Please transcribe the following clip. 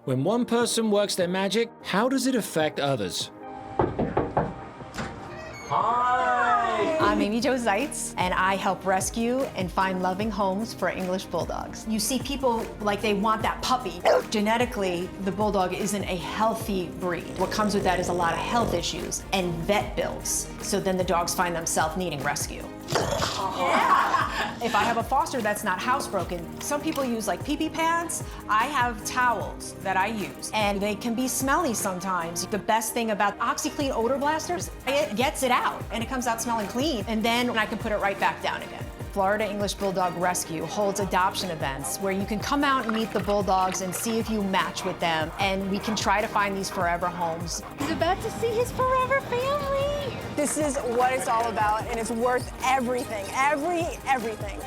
When one person works their magic, how does it affect others? Hi! I'm Jo Zietz, and I help rescue and find loving homes for English Bulldogs. You see people like they want that puppy. Genetically, the Bulldog isn't a healthy breed. What comes with that is a lot of health issues and vet bills. So then the dogs find themselves needing rescue. Yeah. If I have a foster that's not housebroken, some people use like pee-pee pads. I have towels that I use, and they can be smelly sometimes. The best thing about OxiClean odor blasters, it gets it out, and it comes out smelling clean, and then I can put it right back down again. Florida English Bulldog Rescue holds adoption events where you can come out and meet the Bulldogs and see if you match with them, and we can try to find these forever homes. He's about to see his forever family. This is what it's all about, and it's worth everything, everything.